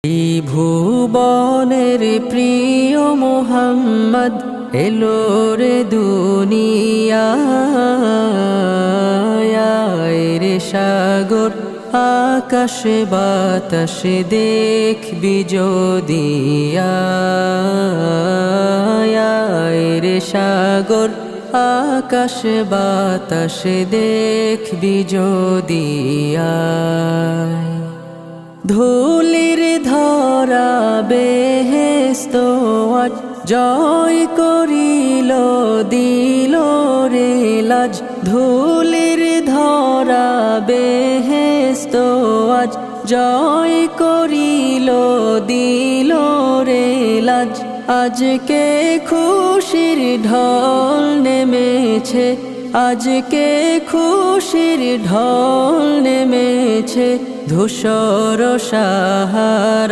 এই ভুবনের প্রিয় মোহাম্মদ এলো রে দুনিয়ায় রে সাগর আকাশে বাতাসে দেখবি যদি রে সাগর আকাশে বাতাসে দেখবি যদি ধুলির ধরা বেহেশত আজ জয় করিল দিল রে লাজ ধুলির ধরা বেহেশত আজ জয় করিল দিল রে লাজ আজকে খুশির ঢল নেমেছে আজকে খুশির ঢল নেমেছে ধূসর সাহারা